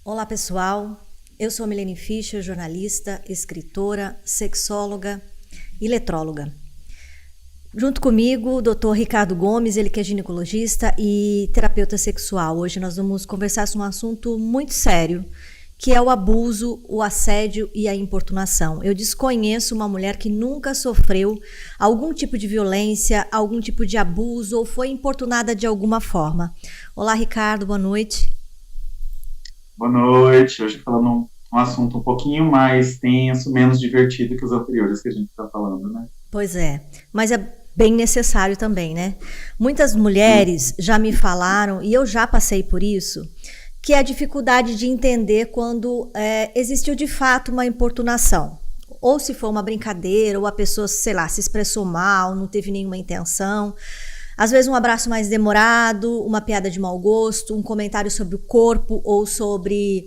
Olá pessoal, eu sou Milene Fischer, jornalista, escritora, sexóloga e letróloga. Junto comigo, o Dr. Ricardo Gomes, ele que é ginecologista e terapeuta sexual. Hoje nós vamos conversar sobre um assunto muito sério, que é o abuso, o assédio e a importunação. Eu desconheço uma mulher que nunca sofreu algum tipo de violência, algum tipo de abuso ou foi importunada de alguma forma. Olá Ricardo, boa noite. Boa noite. Hoje falando um assunto um pouquinho mais tenso, menos divertido que os anteriores que a gente está falando, né? Pois é, mas é bem necessário também, né? Muitas mulheres Sim. já me falaram, e eu já passei por isso, que é a dificuldade de entender quando existiu de fato uma importunação. Ou se foi uma brincadeira, ou a pessoa, sei lá, se expressou mal, não teve nenhuma intenção. Às vezes um abraço mais demorado, uma piada de mau gosto, um comentário sobre o corpo ou sobre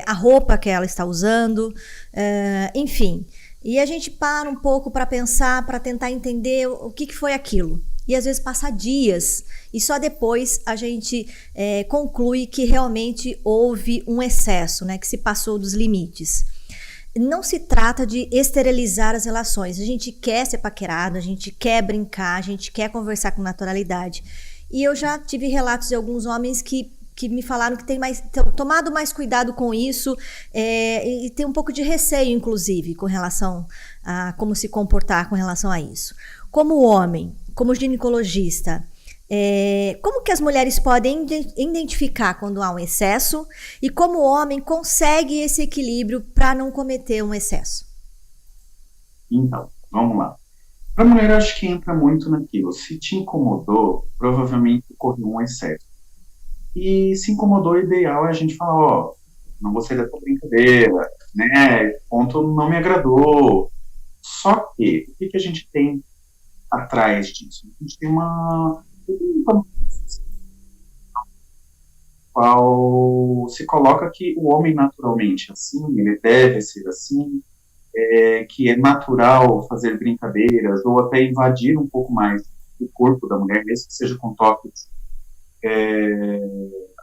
a roupa que ela está usando, enfim. E a gente para um pouco para pensar, para tentar entender o que foi aquilo. E às vezes passa dias e só depois a gente conclui que realmente houve um excesso, né, que se passou dos limites. Não se trata de esterilizar as relações. A gente quer ser paquerado, a gente quer brincar, a gente quer conversar com naturalidade. E eu já tive relatos de alguns homens que me falaram que tem tomado mais cuidado com isso e tem um pouco de receio, inclusive, com relação a como se comportar com relação a isso. Como homem, como ginecologista, como que as mulheres podem identificar quando há um excesso e como o homem consegue esse equilíbrio para não cometer um excesso? Então, vamos lá. Para a mulher, eu acho que entra muito naquilo. Se te incomodou, provavelmente ocorreu um excesso. E se incomodou, o ideal é a gente falar, ó, não gostei da tua brincadeira, né? Ponto não me agradou. Só que, o que a gente tem atrás disso? A gente tem uma qual se coloca que o homem naturalmente assim, ele deve ser assim, que é natural fazer brincadeiras ou até invadir um pouco mais o corpo da mulher, mesmo que seja com toques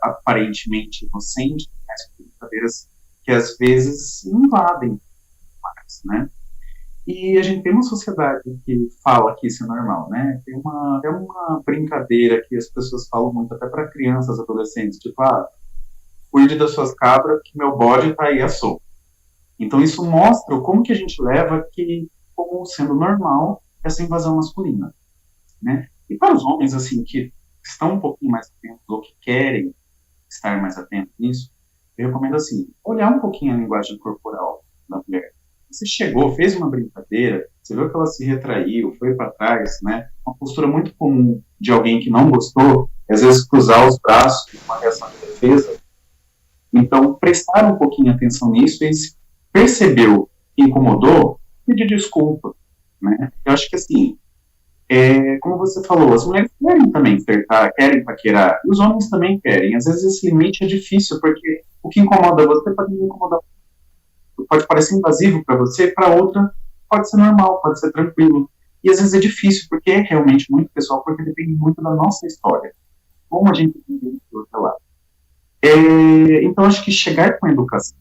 aparentemente inocentes, mas com brincadeiras que às vezes invadem mais, né? E a gente tem uma sociedade que fala que isso é normal, né? É uma brincadeira que as pessoas falam muito até para crianças, adolescentes, tipo, cuide das suas cabras que meu bode está aí à solta. Então isso mostra como que a gente leva que como sendo normal essa invasão masculina, né? E para os homens assim que estão um pouquinho mais atentos ou que querem estar mais atentos nisso, eu recomendo assim olhar um pouquinho a linguagem corporal da mulher. Você chegou, fez uma brincadeira, você viu que ela se retraiu, foi para trás, né? Uma postura muito comum de alguém que não gostou, às vezes cruzar os braços, uma reação de defesa. Então, prestar um pouquinho atenção nisso e se percebeu que incomodou, pedir desculpa, né? Eu acho que, assim, como você falou, as mulheres querem também flertar, querem paquerar, e os homens também querem. Às vezes esse limite é difícil, porque o que incomoda você pode não incomodar, pode parecer invasivo para você, para outra pode ser normal, pode ser tranquilo. E às vezes é difícil, porque é realmente muito pessoal, porque depende muito da nossa história. Como a gente entende do outro lado. Então, acho que chegar com a educação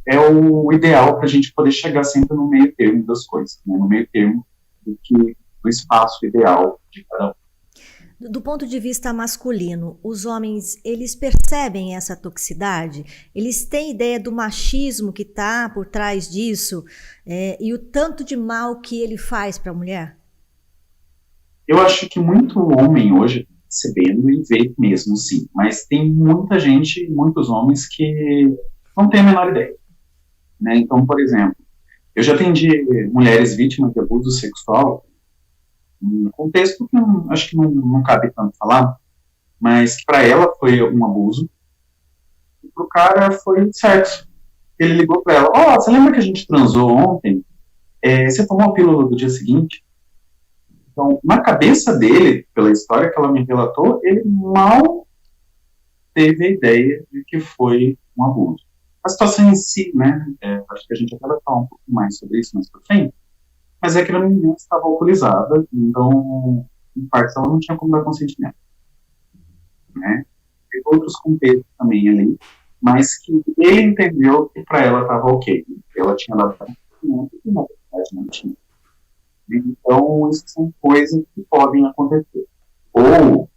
é o ideal para a gente poder chegar sempre no meio termo das coisas, né? No meio termo do espaço ideal de cada um. Do ponto de vista masculino, os homens, eles percebem essa toxicidade? Eles têm ideia do machismo que está por trás disso e o tanto de mal que ele faz para a mulher? Eu acho que muito homem hoje está percebendo e vê mesmo, sim, mas tem muita gente, muitos homens que não têm a menor ideia, né? Então, por exemplo, eu já atendi mulheres vítimas de abuso sexual, um contexto que acho que não cabe tanto falar, mas que para ela foi um abuso, e para o cara foi sexo. Ele ligou para ela, você lembra que a gente transou ontem? Você tomou a pílula do dia seguinte? Então, na cabeça dele, pela história que ela me relatou, ele mal teve a ideia de que foi um abuso. A situação em si, né, acho que a gente até vai falar um pouco mais sobre isso mais para frente, mas é que a menina estava alcoolizada, então, em parte, ela não tinha como dar consentimento, né? outros contextos também ali, mas que ele entendeu que para ela estava ok. Ela tinha dado conhecimento que na verdade não tinha. Então, isso são coisas que podem acontecer. Ou,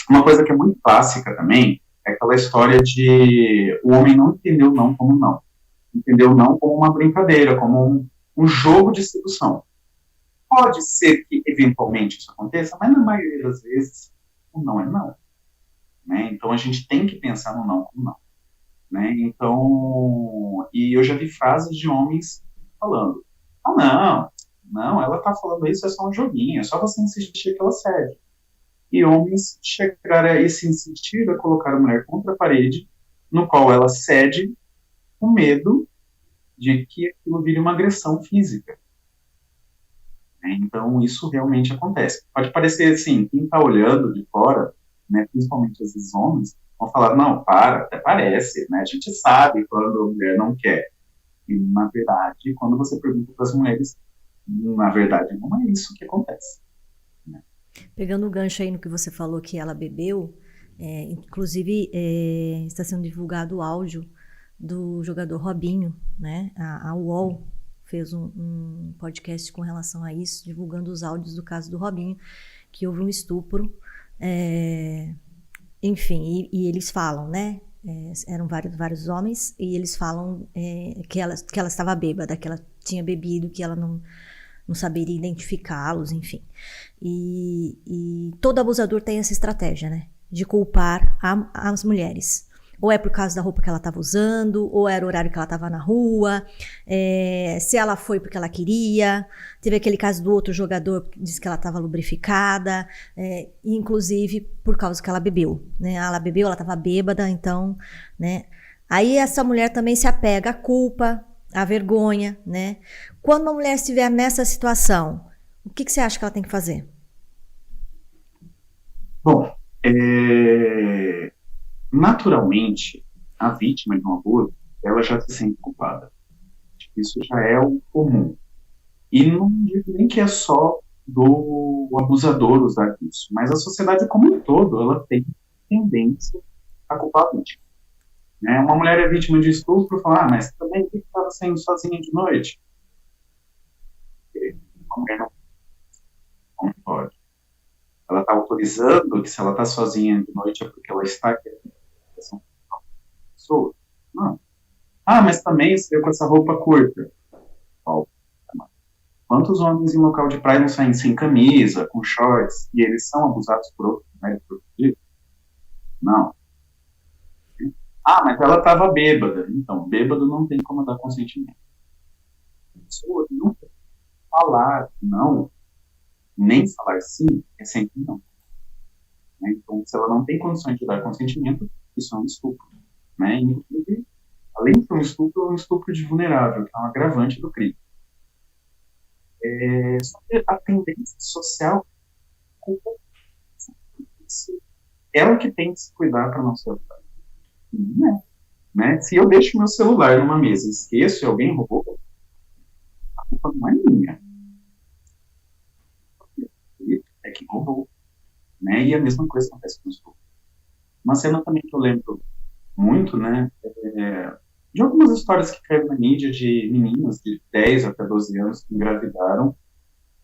uma coisa que é muito clássica também, é aquela história de o homem não entendeu não como não. Entendeu não como uma brincadeira, como um jogo de sedução. Pode ser que, eventualmente, isso aconteça, mas na maioria das vezes, o não é não. Né? Então, a gente tem que pensar no não como não. Né? Então, e eu já vi frases de homens falando, não, ela tá falando isso, é só um joguinho, é só você insistir que ela cede. E homens chegaram a esse insistir a colocar a mulher contra a parede, no qual ela cede com medo de que aquilo vire uma agressão física. Né? Então, isso realmente acontece. Pode parecer assim, quem está olhando de fora, né, principalmente às vezes homens, vão falar, não, até parece, né, a gente sabe quando a mulher não quer. E, na verdade, quando você pergunta para as mulheres, na verdade, não é isso que acontece. Né? Pegando o gancho aí no que você falou que ela bebeu, inclusive está sendo divulgado o áudio do jogador Robinho, né? A UOL fez um podcast com relação a isso, divulgando os áudios do caso do Robinho, que houve um estupro, enfim, e eles falam, né? Eram vários homens, e eles falam que ela estava bêbada, que ela tinha bebido, que ela não saberia identificá-los, enfim. E todo abusador tem essa estratégia, né? De culpar as mulheres. Ou é por causa da roupa que ela estava usando, ou era o horário que ela estava na rua, se ela foi porque ela queria. Teve aquele caso do outro jogador que disse que ela estava lubrificada, inclusive por causa que ela bebeu. Né? Ela bebeu, ela estava bêbada, então, né? Aí essa mulher também se apega à culpa, à vergonha, né? Quando uma mulher estiver nessa situação, o que você acha que ela tem que fazer? Bom, naturalmente, a vítima de um abuso, ela já se sente culpada. Isso já é o comum. E não digo nem que é só do abusador usar isso, mas a sociedade como um todo, ela tem tendência a culpar a vítima. Né? Uma mulher é vítima de estupro, fala, mas também por que estava saindo sozinha de noite? Uma mulher não pode. Ela está autorizando que se ela está sozinha de noite é porque ela está querendo pessoa. Não. Mas também você veio com essa roupa curta. Quantos homens em local de praia não saem sem camisa, com shorts, e eles são abusados por outros mulheres por dia? Não. Mas ela estava bêbada. Então, bêbado não tem como dar consentimento. A pessoa nunca falar não, nem falar sim, é sempre não. Né? Então, se ela não tem condições de dar consentimento, isso é um estupro. Né? Inclusive, além de ser um estupro de vulnerável, que é um agravante do crime. Sobre a tendência social, ela que tem que se cuidar para não ser abusada. Não é. Né? Se eu deixo meu celular numa mesa e esqueço e alguém roubou, a culpa não é minha. É quem roubou. Né? E a mesma coisa acontece com o estupro. Uma cena também que eu lembro muito, né, de algumas histórias que caíram na mídia de meninas de 10 até 12 anos que engravidaram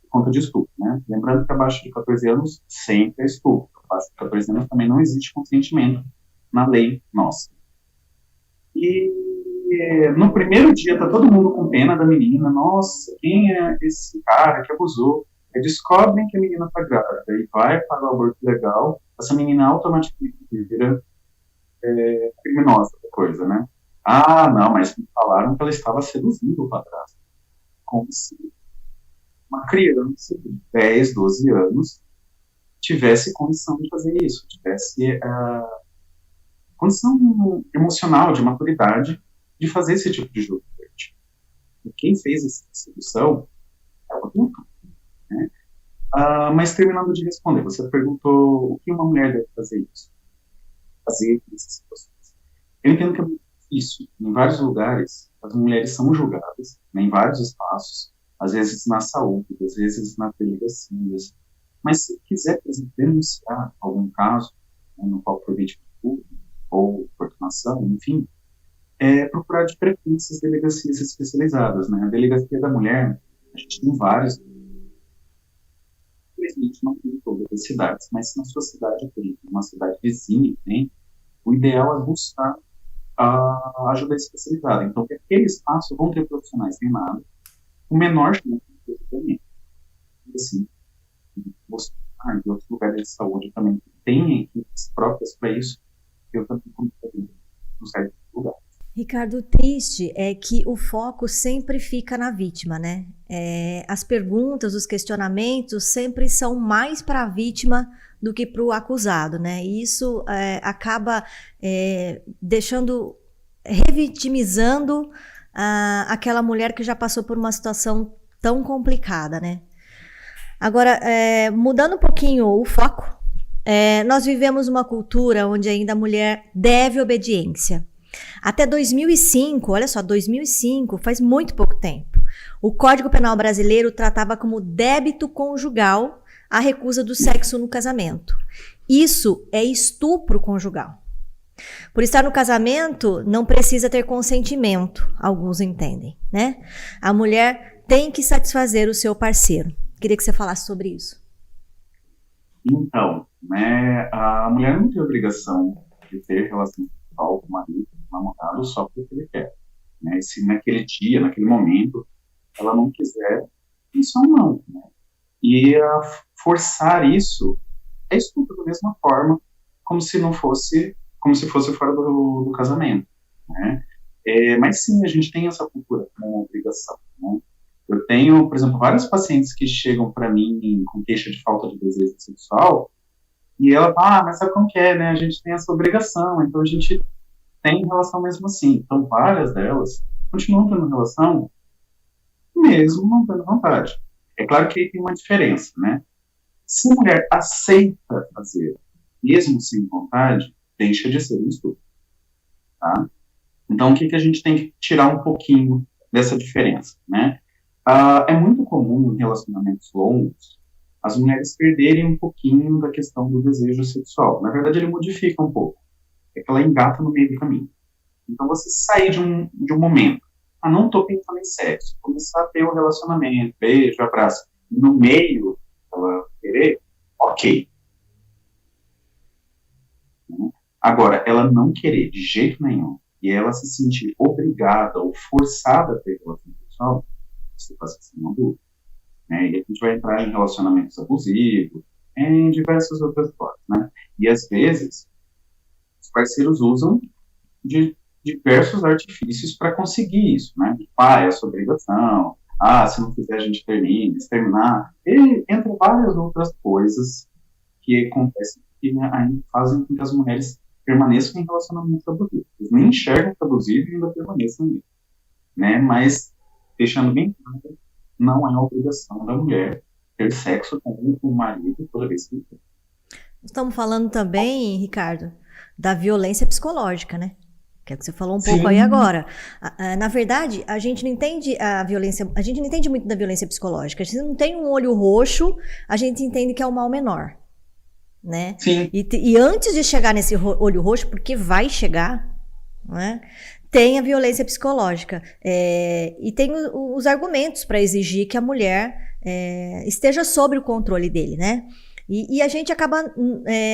por conta de estupro. Né? Lembrando que abaixo de 14 anos sempre é estupro. Abaixo de 14 anos também não existe consentimento na lei nossa. E no primeiro dia tá todo mundo com pena da menina. Nossa, quem é esse cara que abusou? Descobrem que a menina tá grávida e vai para o aborto legal. Essa menina automaticamente vira criminosa da coisa, né? Não, mas me falaram que ela estava seduzindo o padrasto. Como se uma criança de 10, 12 anos tivesse condição de fazer isso, tivesse condição emocional, de maturidade, de fazer esse tipo de jogo. E quem fez essa sedução é o adulto. Né? Mas terminando de responder, você perguntou o que uma mulher deve fazer isso? Fazer essas situações. Eu entendo que é muito difícil. Em vários lugares, as mulheres são julgadas, né, em vários espaços, às vezes na saúde, às vezes na delegacias. Mas se quiser denunciar algum caso, né, no qual foi vítima de estupro, ou importunação, enfim, procurar de preferência as delegacias especializadas, né? A Delegacia da Mulher, a gente tem vários, infelizmente não tem em todas as cidades, mas se na sua cidade tem, uma cidade vizinha tem, o ideal é buscar a ajuda especializada. Então, que aquele espaço vão ter profissionais treinados, o menor chance de tratamento. E assim, buscar em outros lugares de saúde também que têm equipes próprias para isso, eu também começaria no certo lugar. Ricardo, o triste é que o foco sempre fica na vítima, né? As perguntas, os questionamentos sempre são mais para a vítima do que para o acusado, né? E isso acaba revitimizando aquela mulher que já passou por uma situação tão complicada, né? Agora, mudando um pouquinho o foco, nós vivemos uma cultura onde ainda a mulher deve obediência. Até 2005, olha só, 2005, faz muito pouco tempo, o Código Penal brasileiro tratava como débito conjugal a recusa do sexo no casamento. Isso é estupro conjugal. Por estar no casamento, não precisa ter consentimento, alguns entendem, né? A mulher tem que satisfazer o seu parceiro. Queria que você falasse sobre isso. Então, né, a mulher não tem obrigação de ter relação sexual com o marido, com o namorado, só porque ele quer. Né? Se naquele dia, naquele momento, ela não quiser, isso não. Né? E forçar isso é estupro da mesma forma, como se fosse fora do casamento. Né? Mas sim, a gente tem essa cultura como uma obrigação. Né? Eu tenho, por exemplo, vários pacientes que chegam para mim com queixa de falta de desejo sexual, e ela fala, mas sabe como que é, né? A gente tem essa obrigação, então a gente tem relação mesmo assim. Então, várias delas continuam tendo relação, mesmo não tendo vontade. É claro que aí tem uma diferença, né? Se a mulher aceita fazer, mesmo sem vontade, deixa de ser um estupro, tá? Então, o que a gente tem que tirar um pouquinho dessa diferença, né? É muito comum em relacionamentos longos as mulheres perderem um pouquinho da questão do desejo sexual. Na verdade, ele modifica um pouco. É que ela engata no meio do caminho. Então, você sair de um momento, não estou pensando em sexo, começar a ter um relacionamento, beijo, abraço, no meio ela querer, ok. Agora, ela não querer de jeito nenhum, e ela se sentir obrigada ou forçada a ter relação sexual, você passa a ser uma dúvida. Né? E a gente vai entrar em relacionamentos abusivos, em diversas outras formas. Né? E às vezes, os parceiros usam de diversos artifícios para conseguir isso. Né? É essa obrigação, se não fizer a gente termina, se terminar, e entre várias outras coisas que acontecem que ainda fazem com que as mulheres permaneçam em relacionamentos abusivos. Eles nem enxergam que é abusivo e ainda permaneçam nisso. Né? Mas, deixando bem claro, não é obrigação da mulher ter sexo com o marido toda vez que quer. Estamos falando também, Ricardo, da violência psicológica, né? Que é o que você falou um pouco aí agora. Na verdade, a gente não entende a violência, a gente não entende muito da violência psicológica. A gente não tem um olho roxo, a gente entende que é o mal menor, né? Sim. E antes de chegar nesse olho roxo, porque vai chegar, né? Tem a violência psicológica e tem os argumentos para exigir que a mulher esteja sob o controle dele, né? E a gente acaba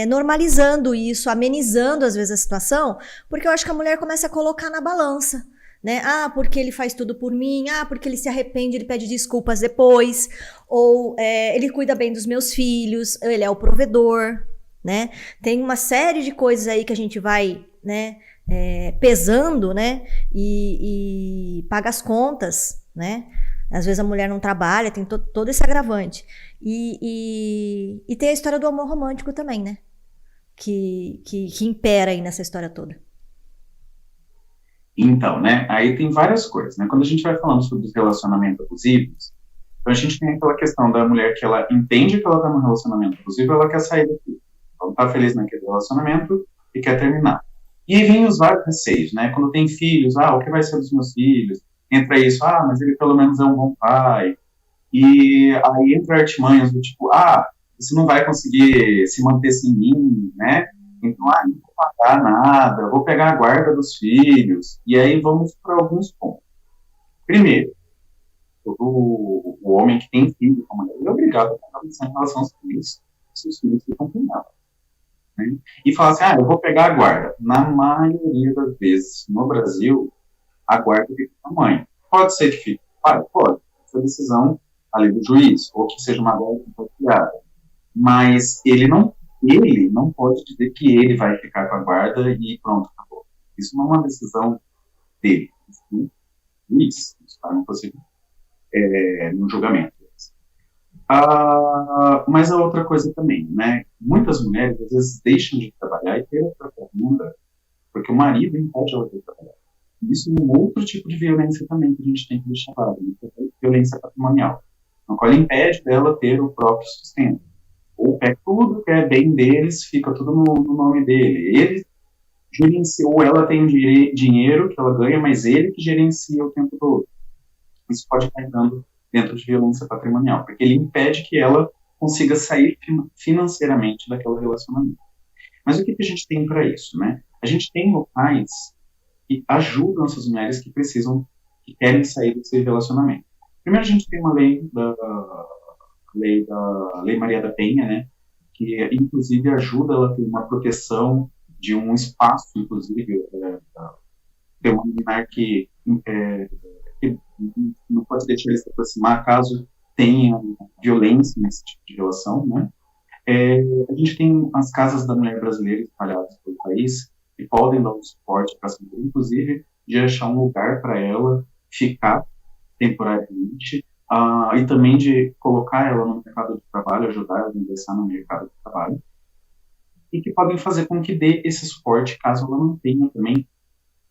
normalizando isso, amenizando às vezes a situação, porque eu acho que a mulher começa a colocar na balança, né? Porque ele faz tudo por mim, porque ele se arrepende, ele pede desculpas depois, ou ele cuida bem dos meus filhos, ele é o provedor, né? Tem uma série de coisas aí que a gente vai, né? Pesando, né? E paga as contas, né? Às vezes a mulher não trabalha, tem todo esse agravante. E tem a história do amor romântico também, né? Que impera aí nessa história toda. Então, né? Aí tem várias coisas, né? Quando a gente vai falando sobre os relacionamentos abusivos, então a gente tem aquela questão da mulher que ela entende que ela está num relacionamento abusivo, ela quer sair daqui. Ela está feliz naquele relacionamento e quer terminar. E aí vem os vários receios, né? Quando tem filhos, o que vai ser dos meus filhos? Entra isso, mas ele pelo menos é um bom pai. E aí entra artimanhas do tipo, você não vai conseguir se manter sem mim, né? Então, não vou pagar nada, vou pegar a guarda dos filhos. E aí vamos para alguns pontos. Primeiro, o homem que tem filho com a mulher, ele é obrigado a pagar pensão em relação aos filhos, se os filhos ficam com ela. Né? E fala assim, eu vou pegar a guarda. Na maioria das vezes, no Brasil, a guarda fica com a mãe. Pode ser que fique, pode. Essa decisão ali do juiz, ou que seja uma guarda compartilhada. Mas ele não pode dizer que ele vai ficar com a guarda e pronto, acabou. Isso não é uma decisão dele. Isso está no julgamento. Mas a outra coisa também, né? Muitas mulheres, às vezes, deixam de trabalhar e ter a própria renda, porque o marido impede ela de trabalhar. Isso é um outro tipo de violência também que a gente tem que deixar claro, né? Violência patrimonial, no qual ele impede dela ter o próprio sustento. Ou pega tudo que é bem deles, fica tudo no nome dele. Ele gerencia, ou ela tem dinheiro que ela ganha, mas ele que gerencia o tempo todo. Isso pode estar entrando dentro de violência patrimonial, porque ele impede que ela consiga sair financeiramente daquele relacionamento. Mas o que a gente tem para isso, né? A gente tem locais que ajudam essas mulheres que querem sair desse relacionamento. Primeiro, a gente tem uma lei Lei Maria da Penha, né? Que inclusive ajuda ela a ter uma proteção de um espaço, inclusive, ter uma liminar que não pode deixar eles se aproximar caso tenha violência nesse tipo de relação, né? A gente tem as casas da mulher brasileira espalhadas pelo país que podem dar um suporte para essa mulher, inclusive de achar um lugar para ela ficar temporariamente, e também de colocar ela no mercado de trabalho, ajudar ela a ingressar no mercado de trabalho, e que podem fazer com que dê esse suporte caso ela não tenha também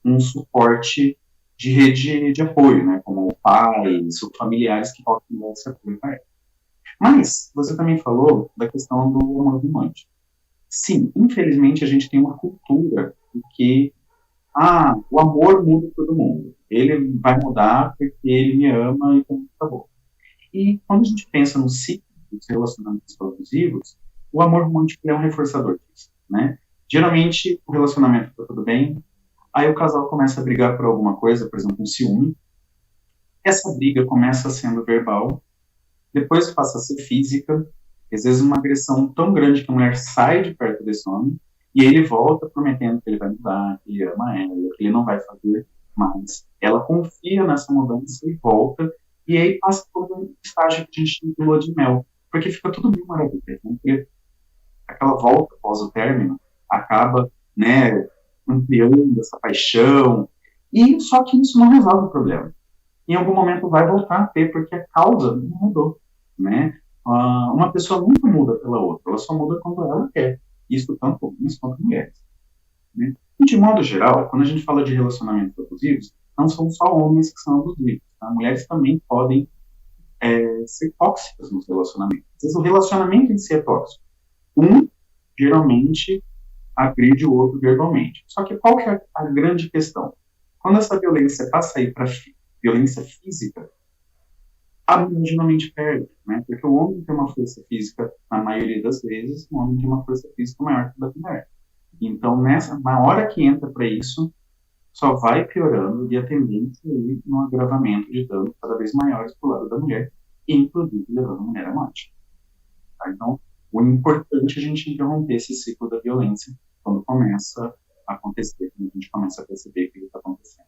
um suporte de rede de apoio, né, como pais ou familiares que possam dar esse apoio para ela. Mas você também falou da questão do amor romântico. Sim, infelizmente a gente tem uma cultura em que o amor muda todo mundo. Ele vai mudar porque ele me ama e então acabou. E quando a gente pensa no ciclo dos relacionamentos abusivos, o amor romântico é um reforçador disso, né? Geralmente o relacionamento está tudo bem, aí o casal começa a brigar por alguma coisa, por exemplo, um ciúme. Essa briga começa sendo verbal, depois passa a ser física, às vezes uma agressão tão grande que a mulher sai de perto desse homem, e ele volta prometendo que ele vai mudar, que ele ama ela, que ele não vai fazer mais. Ela confia nessa mudança e volta, e aí passa por um estágio que a gente chama de lua de mel, porque fica tudo bem maravilhoso, né? Porque aquela volta após o término acaba, né, ampliando essa paixão, e só que isso não resolve o problema. Em algum momento vai voltar a ter, porque a causa não mudou, né? Uma pessoa nunca muda pela outra, ela só muda quando ela quer. Isso tanto homens quanto mulheres. Né? E de modo geral, quando a gente fala de relacionamentos abusivos, não são só homens que são abusivos. Tá? Mulheres também podem ser tóxicas nos relacionamentos. Às vezes o relacionamento em si é tóxico. Um, geralmente, agride o outro verbalmente. Só que qual que é a grande questão? Quando essa violência passa a ir para violência física, a mulher geralmente perde, né? Porque o homem tem uma força física, na maioria das vezes, o homem tem uma força física maior que a da mulher. Então, na hora que entra para isso, só vai piorando e a tendência é ir no agravamento de danos cada vez maiores para o lado da mulher, inclusive levando a mulher à morte. Tá? Então, o importante é a gente interromper esse ciclo da violência quando começa a acontecer, quando a gente começa a perceber que ele está acontecendo.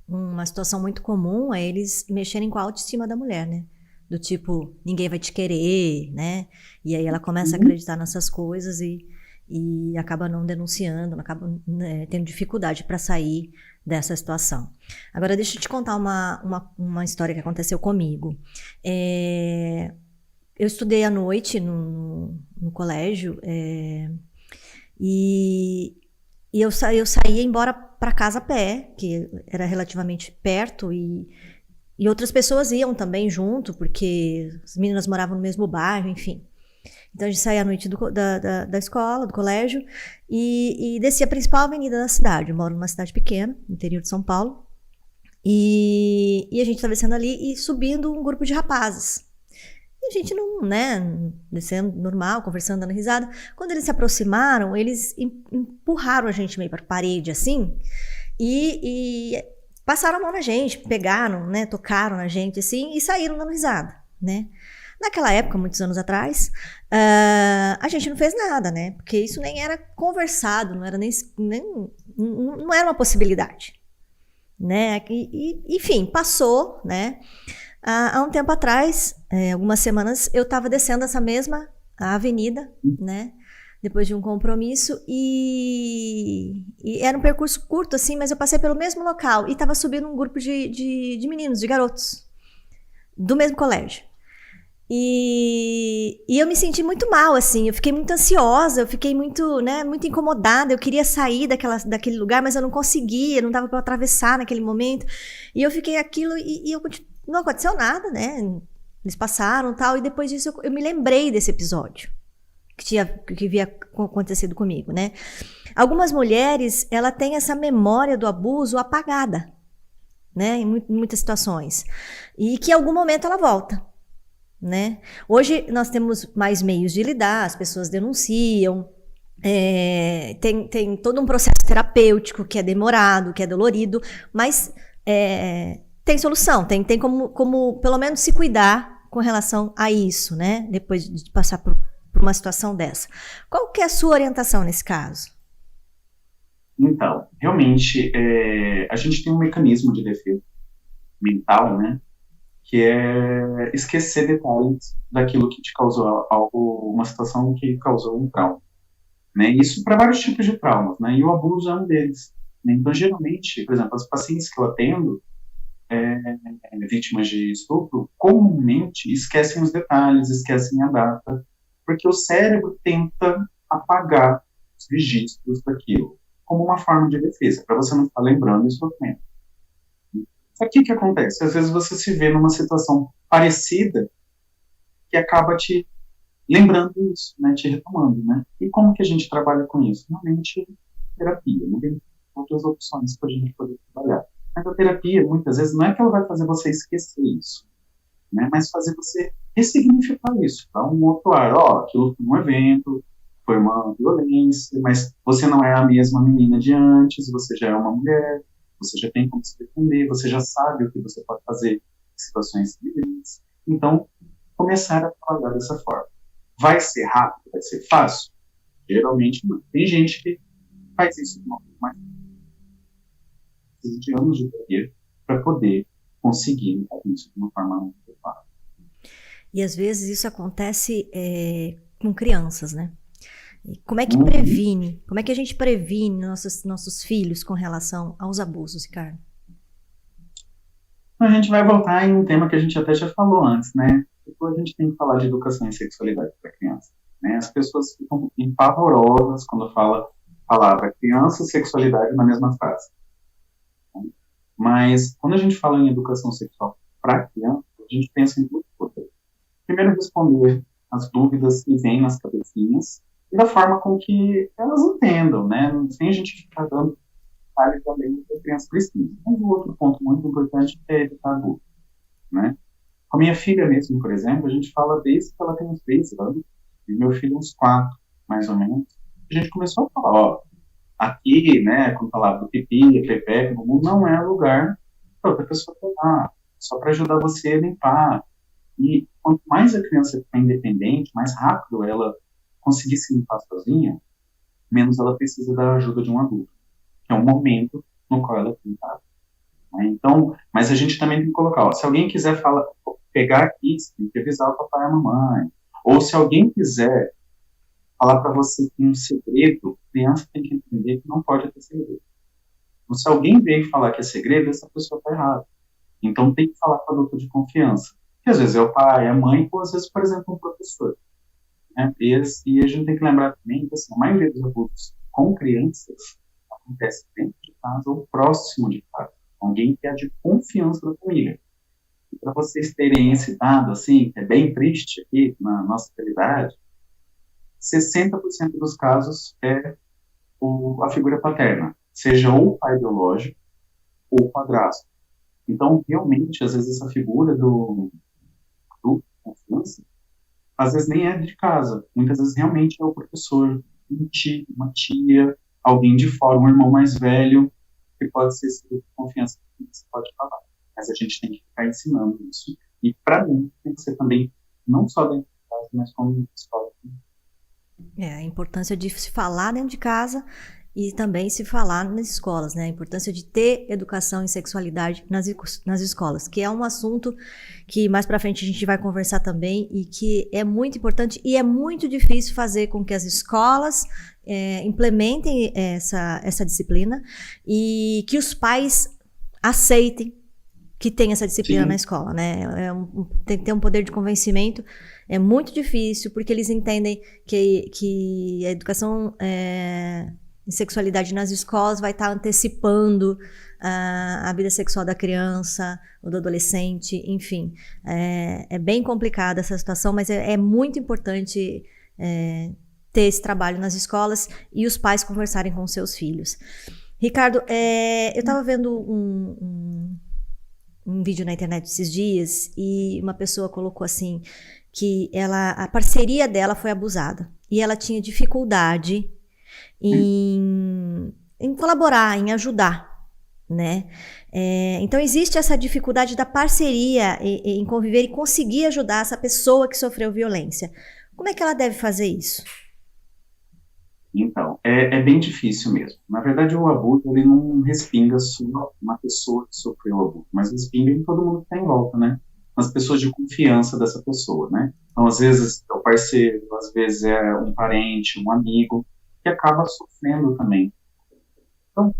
Uma situação muito comum é eles mexerem com a autoestima da mulher, né? Do tipo, ninguém vai te querer, né? E aí ela começa a acreditar nessas coisas e acaba não denunciando, acaba tendo dificuldade para sair dessa situação. Agora, deixa eu te contar uma história que aconteceu comigo. Eu estudei à noite no colégio e eu saía embora para casa a pé, que era relativamente perto, e outras pessoas iam também junto, porque as meninas moravam no mesmo bairro, enfim. Então a gente saía à noite da escola, do colégio, e descia a principal avenida da cidade. Eu moro numa cidade pequena, no interior de São Paulo, e a gente estava descendo ali e subindo um grupo de rapazes. E a gente não, né, descendo normal, conversando, dando risada. Quando eles se aproximaram, eles empurraram a gente meio para a parede, assim, e passaram a mão na gente, pegaram, né, tocaram na gente, assim, e saíram dando risada, né. Naquela época, muitos anos atrás, a gente não fez nada, né, porque isso nem era conversado, não era nem não era uma possibilidade, né, enfim, passou, né. Há um tempo atrás, algumas semanas, eu estava descendo essa mesma avenida, né, depois de um compromisso, e era um percurso curto, assim, mas eu passei pelo mesmo local, e estava subindo um grupo de meninos, de garotos, do mesmo colégio. E eu me senti muito mal, assim, eu fiquei muito ansiosa, eu fiquei muito, né, muito incomodada, eu queria sair daquele lugar, mas eu não conseguia, não dava para atravessar naquele momento, e eu fiquei aquilo, e não aconteceu nada, né, eles passaram e tal, e depois disso eu me lembrei desse episódio, que havia acontecido comigo, né. Algumas mulheres, ela tem essa memória do abuso apagada, né, em muitas situações, e que em algum momento ela volta. Né? Hoje nós temos mais meios de lidar, as pessoas denunciam, tem todo um processo terapêutico que é demorado, que é dolorido, mas tem solução, tem como pelo menos se cuidar com relação a isso, né? Depois de passar por uma situação dessa. Qual que é a sua orientação nesse caso? Então, realmente, a gente tem um mecanismo de defesa mental, né? Que é esquecer detalhes daquilo que te causou uma situação que causou um trauma, né? Isso para vários tipos de traumas, né? E o abuso é um deles, né? Então, geralmente, por exemplo, as pacientes que eu atendo, vítimas de estupro, comumente esquecem os detalhes, esquecem a data, porque o cérebro tenta apagar os registros daquilo, como uma forma de defesa, para você não ficar lembrando e sofrendo. O que acontece? Às vezes você se vê numa situação parecida que acaba te lembrando isso, né, te retomando, né? E como que a gente trabalha com isso? Normalmente, terapia, não tem outras opções para a gente poder trabalhar. Mas a terapia, muitas vezes, não é que ela vai fazer você esquecer isso, né, mas fazer você ressignificar isso, dar um outro ar. Aquilo foi um evento, foi uma violência, mas você não é a mesma menina de antes, você já é uma mulher, você já tem como se defender, você já sabe o que você pode fazer em situações semelhantes. Então, começar a trabalhar dessa forma. Vai ser rápido? Vai ser fácil? Geralmente não. Tem gente que faz isso de uma forma mais precisa de anos de terapia para poder conseguir fazer isso de uma forma muito fácil. E às vezes isso acontece com crianças, né? Como é que previne? Como é que a gente previne nossos filhos com relação aos abusos, Ricardo? A gente vai voltar em um tema que a gente até já falou antes, né? Depois a gente tem que falar de educação e sexualidade para criança, né? As pessoas ficam empavorosas quando fala a palavra criança e sexualidade na mesma frase. Mas quando a gente fala em educação sexual para criança, a gente pensa em duas coisas. Primeiro, responder as dúvidas que vêm nas cabecinhas e da forma com que elas entendam, né? Sem a gente ficar dando detalhes também que a criança precisa. Mas o outro ponto muito importante é evitar dúvidas, né? Com a minha filha mesmo, por exemplo, a gente fala desde que ela tem uns 3 anos, e meu filho uns 4, mais ou menos. A gente começou a falar, aqui, né, quando falava do pipi, pepeca, não é lugar para outra pessoa pegar, só para ajudar você a limpar. E quanto mais a criança ficar independente, mais rápido ela conseguir se limpar sozinha, menos ela precisa da ajuda de um adulto, que é um momento no qual ela tem que estar. Então, mas a gente também tem que colocar, se alguém quiser pegar aqui, você tem que avisar o papai e a mamãe. Ou se alguém quiser falar para você que um segredo, a criança tem que entender que não pode ter segredo. Então, se alguém veio falar que é segredo, essa pessoa está errada. Então, tem que falar com o adulto de confiança. Que às vezes é o pai, é a mãe, ou às vezes, por exemplo, um professor. Né? E a gente tem que lembrar também que assim, a maioria dos abusos com crianças acontece dentro de casa ou próximo de casa. Alguém que é de confiança da família. E para vocês terem esse dado, assim, que é bem triste aqui na nossa realidade, 60% dos casos é a figura paterna, seja ou o pai biológico ou o padrasto. Então, realmente, às vezes, essa figura do confiança às vezes nem é de casa, muitas vezes realmente é o professor, um tio, uma tia, alguém de fora, um irmão mais velho, que pode ser esse grupo de confiança que você pode falar. Mas a gente tem que ficar ensinando isso. E para mim, tem que ser também, não só dentro de casa, mas como na escola. A importância de se falar dentro de casa e também se falar nas escolas, né? A importância de ter educação em sexualidade nas escolas, que é um assunto que mais para frente a gente vai conversar também e que é muito importante e é muito difícil fazer com que as escolas implementem essa disciplina e que os pais aceitem que tem essa disciplina na escola, né? Tem que ter um poder de convencimento. É muito difícil, porque eles entendem que a educação em sexualidade nas escolas vai estar antecipando a vida sexual da criança ou do adolescente, enfim. É bem complicada essa situação, mas é muito importante ter esse trabalho nas escolas e os pais conversarem com seus filhos. Ricardo, eu estava vendo um vídeo na internet esses dias e uma pessoa colocou assim que a parceria dela foi abusada e ela tinha dificuldade em colaborar, em ajudar, né? Então existe essa dificuldade da parceria em conviver e conseguir ajudar essa pessoa que sofreu violência. Como é que ela deve fazer isso? Então, é bem difícil mesmo. Na verdade, o abuso, ele não respinga só uma pessoa que sofreu o abuso, mas respinga em todo mundo que está em volta, né? As pessoas de confiança dessa pessoa, né? Então, às vezes, é o parceiro, às vezes é um parente, um amigo, que acaba sofrendo também. Então,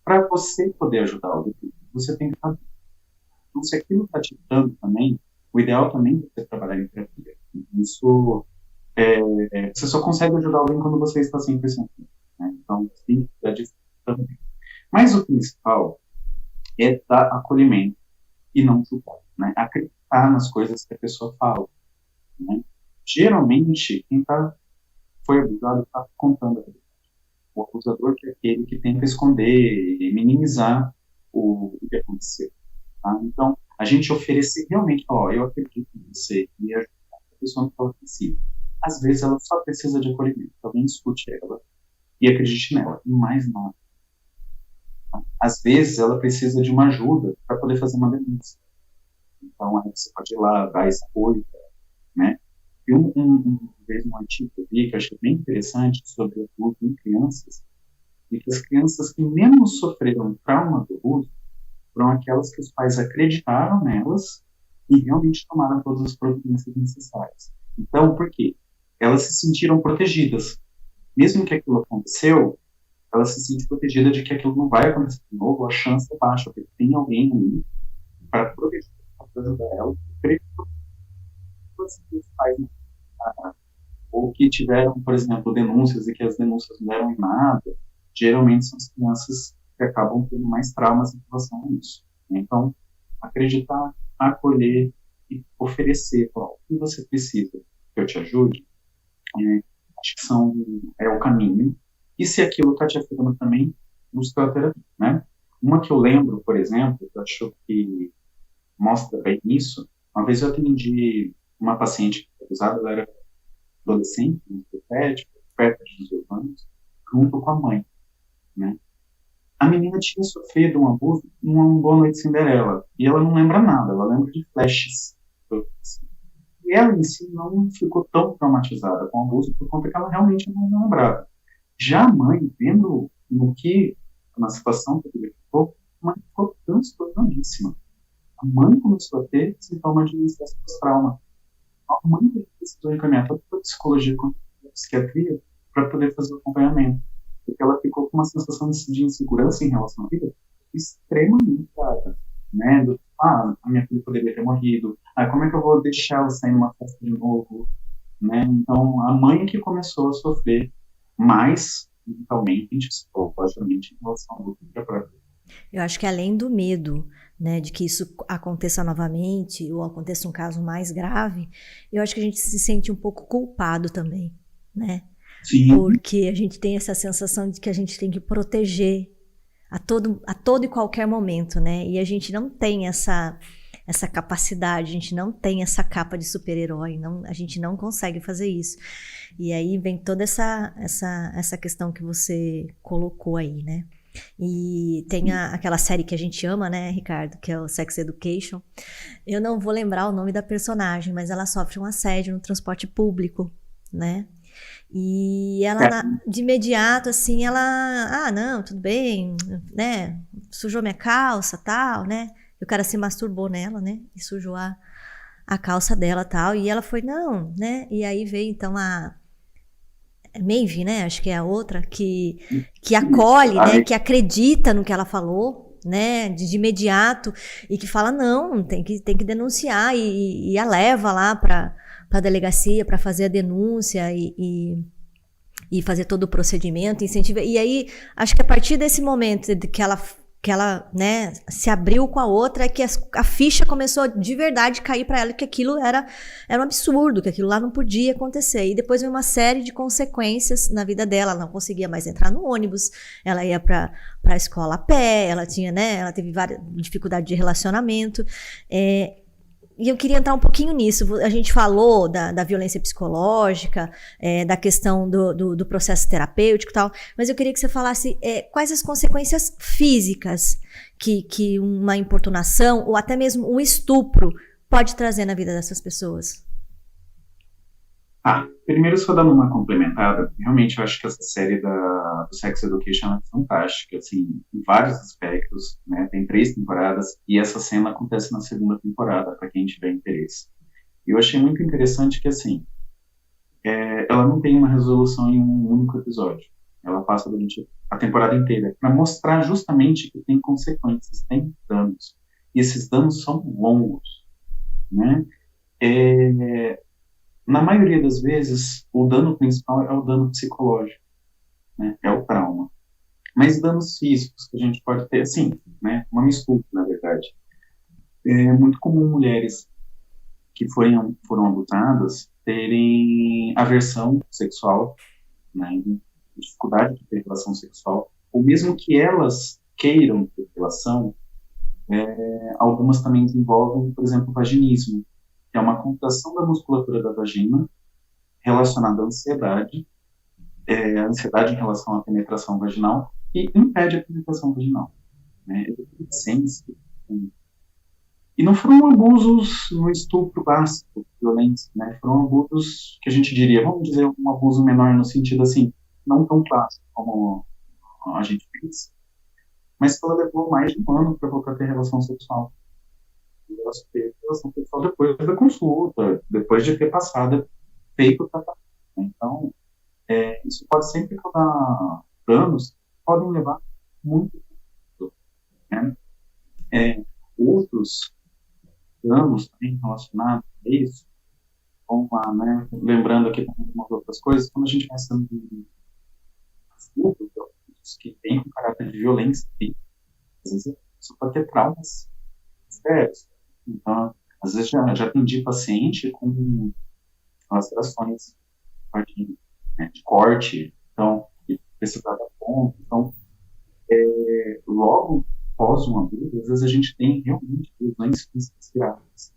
para você poder ajudar alguém, você tem que estar. Então, se aquilo está te dando também, o ideal também é você trabalhar em terapia. Isso... você só consegue ajudar alguém quando você está 100%. Né? Então, tem que dar também. Mas o principal é dar acolhimento e não julgar. Né? Acreditar nas coisas que a pessoa fala. Né? Geralmente, quem foi abusado está contando a verdade. O abusador que é aquele que tenta esconder e minimizar o que aconteceu. Tá? Então, a gente oferecer realmente, eu acredito em você, e ajudar a pessoa que ela precisa. Às vezes ela só precisa de acolhimento, alguém escute ela e acredite nela, e mais nada. Às vezes ela precisa de uma ajuda para poder fazer uma denúncia. Então aí você pode ir lá, dar esse apoio, né? E um artigo que eu vi, que eu achei bem interessante, sobre abuso em crianças, e que as crianças que menos sofreram trauma do abuso foram aquelas que os pais acreditaram nelas e realmente tomaram todas as providências necessárias. Então, por quê? Elas se sentiram protegidas. Mesmo que aquilo aconteceu, ela se sente protegida de que aquilo não vai acontecer de novo, a chance é baixa, porque tem alguém ali para proteger, para ajudar ela, os pais, ou que tiveram, por exemplo, denúncias e que as denúncias não deram em nada, geralmente são as crianças que acabam tendo mais traumas em relação a isso. Então, acreditar, acolher e oferecer o que você precisa que eu te ajude, acho que é o caminho. E se aquilo está te afetando também, buscar a terapia, né? Uma que eu lembro, por exemplo, que eu acho que mostra bem isso, uma vez eu atendi uma paciente que foi abusada, ela era adolescente, perto de 18 anos, junto com a mãe, né? A menina tinha sofrido um abuso em uma Boa Noite Cinderela, e ela não lembra nada, ela lembra de flashes. E ela em si não ficou tão traumatizada com o abuso por conta que ela realmente não lembrava. Já a mãe, vendo na situação que ele ficou, a mãe ficou transtornadíssima. A mãe começou a ter sintomas de estresse pós-trauma. A mãe precisou encaminhar tanto para a psicologia quanto para a psiquiatria para poder fazer o acompanhamento. Porque ela ficou com uma sensação de insegurança em relação à vida extremamente alta. Né? A minha filha poderia ter morrido. Como é que eu vou deixar ela sair numa festa de novo? Né? Então, a mãe que começou a sofrer mais mentalmente, psicologicamente, em relação ao grupo da própria. Eu acho que além do medo, né, de que isso aconteça novamente ou aconteça um caso mais grave, eu acho que a gente se sente um pouco culpado também, né? Sim. Porque a gente tem essa sensação de que a gente tem que proteger a todo e qualquer momento, né? E a gente não tem essa essa capacidade, a gente não tem essa capa de super-herói, a gente não consegue fazer isso. E aí vem toda essa questão que você colocou aí, né? E tem aquela série que a gente ama, né, Ricardo, que é o Sex Education. Eu não vou lembrar o nome da personagem, mas ela sofre um assédio no transporte público, né? E ela, de imediato, assim, não, tudo bem, né, sujou minha calça, tal, né, e o cara se masturbou nela, né, e sujou a calça dela, tal, e ela foi, não, né, e aí veio, então, a Maeve, né, acho que é a outra, que acolhe, né, que acredita no que ela falou, né, de imediato, e que fala, não, tem que denunciar, e a leva lá para a delegacia para fazer a denúncia e fazer todo o procedimento, incentiva. E aí, acho que a partir desse momento que ela, né, se abriu com a outra, é que a ficha começou de verdade a cair para ela, que aquilo era um absurdo, que aquilo lá não podia acontecer. E depois veio uma série de consequências na vida dela. Ela não conseguia mais entrar no ônibus, ela ia para a escola a pé, ela tinha, né, ela teve várias dificuldades de relacionamento. E eu queria entrar um pouquinho nisso. A gente falou da violência psicológica, da questão do processo terapêutico e tal, mas eu queria que você falasse quais as consequências físicas que uma importunação ou até mesmo um estupro pode trazer na vida dessas pessoas. Primeiro só dando uma complementada, realmente eu acho que essa série do Sex Education é fantástica, assim, em vários aspectos, né, tem 3 temporadas, e essa cena acontece na segunda temporada, para quem tiver interesse. Eu achei muito interessante que, assim, ela não tem uma resolução em um único episódio, ela passa durante a temporada inteira, para mostrar justamente que tem consequências, tem danos, e esses danos são longos, né, na maioria das vezes, o dano principal é o dano psicológico, né? É o trauma. Mas danos físicos que a gente pode ter, assim, né? Uma mistura, na verdade. É muito comum mulheres que foram abusadas terem aversão sexual, né? Dificuldade de ter relação sexual, ou mesmo que elas queiram ter relação, algumas também desenvolvem, por exemplo, vaginismo, que é uma contração da musculatura da vagina relacionada à ansiedade, ansiedade em relação à penetração vaginal, e impede a penetração vaginal, né? E não foram abusos no estupro básico, violência, né? Foram abusos que a gente diria, vamos dizer, um abuso menor no sentido assim, não tão clássico como a gente fez, mas que ela levou mais de um ano para voltar a ter relação sexual. E ela só teve relação sexual depois da consulta, depois de ter feito o tratamento. Então, isso pode sempre causar danos que podem levar muito tempo, né? Outros danos também relacionados a isso, como né, lembrando aqui também de umas outras coisas, quando a gente pensa em estupros que têm um caráter de violência, às vezes isso pode ter traumas sérios. Então, às vezes já atendi paciente com lacerações de corte, então, precisar da ponta. Então, logo após um abuso, às vezes a gente tem realmente lesões físicas graves,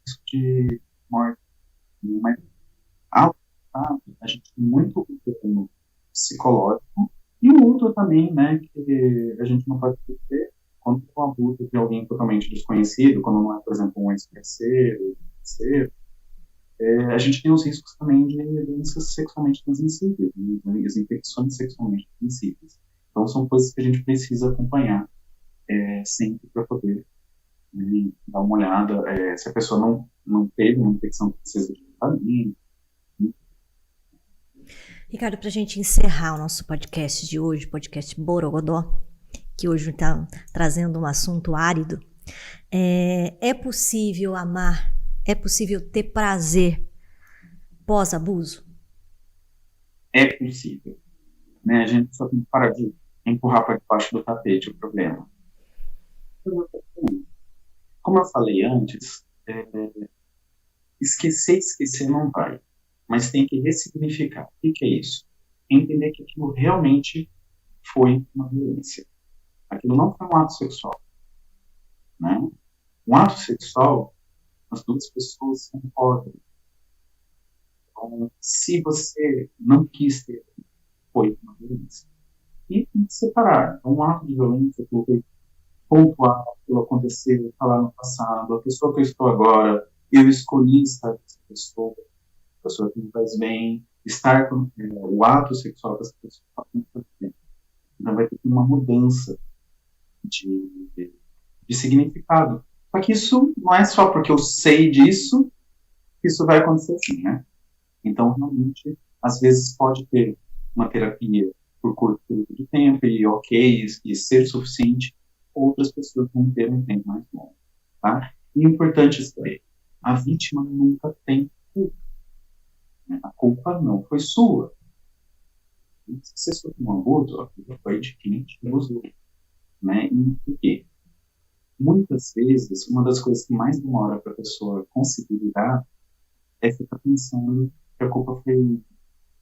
risco de morte. Mas, a gente tem muito problema psicológico e o outro também, né, que a gente não pode ter quando é um abuso de alguém totalmente desconhecido, quando não é, por exemplo, um ex-parceiro, a gente tem os riscos também de doenças sexualmente transmissíveis, né, as infecções sexualmente transmissíveis. Então, são coisas que a gente precisa acompanhar sempre para poder dar uma olhada se a pessoa não teve uma infecção que precisa de tratamento. Ricardo, para a gente encerrar o nosso podcast de hoje, podcast Borogodó, que hoje está trazendo um assunto árido, é possível amar? É possível ter prazer pós-abuso? É possível. Né? A gente só tem que parar de empurrar para debaixo do tapete o problema. Como eu falei antes, esquecer não vai, mas tem que ressignificar. O que é isso? Entender que aquilo realmente foi uma violência. Aquilo não foi um ato sexual, né? Um ato sexual, as duas pessoas concordam. Então, se você não quis ter, foi uma violência. E tem que separar. Então, um ato de violência que foi pontual, que aconteceu, está lá no passado, a pessoa que eu estou agora, eu escolhi estar com essa pessoa, a pessoa que me faz bem, estar com o ato sexual que essa pessoa faz bem. Então, vai ter uma mudança de significado. Só que isso não é só porque eu sei disso que isso vai acontecer assim, né? Então, realmente, às vezes pode ter uma terapia por curto período de tempo e ok, e ser suficiente, outras pessoas vão ter um tempo mais longo, tá? E o importante é saber, a vítima nunca tem culpa, né? A culpa não foi sua. Se você sofreu um abuso, a culpa foi de quem te abusou, né? E por quê? Muitas vezes, uma das coisas que mais demora para a pessoa conseguir lidar é ficar pensando que a culpa foi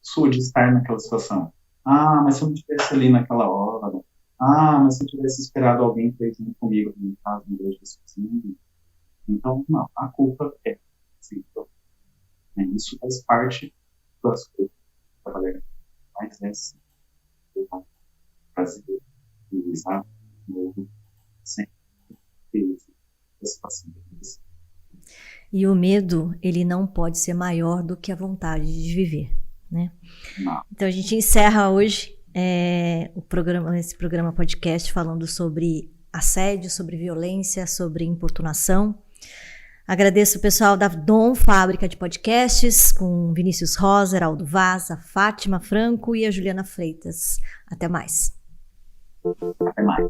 sua de estar naquela situação. Ah, mas se eu não estivesse ali naquela hora. Ah, mas se eu tivesse esperado alguém que fez junto comigo em casa, em vez de sozinho. Então, não, a culpa é sim, né? Isso faz parte das coisas que trabalhar, mas é sim, fazer, utilizar, novo, sempre ter esse paciente. E o medo, ele não pode ser maior do que a vontade de viver, né? Não. Então a gente encerra hoje esse programa podcast falando sobre assédio, sobre violência, sobre importunação. Agradeço o pessoal da Dom Fábrica de Podcasts, com Vinícius Rosa, Heraldo Vaz, a Fátima Franco e a Juliana Freitas. Até mais. Até mais.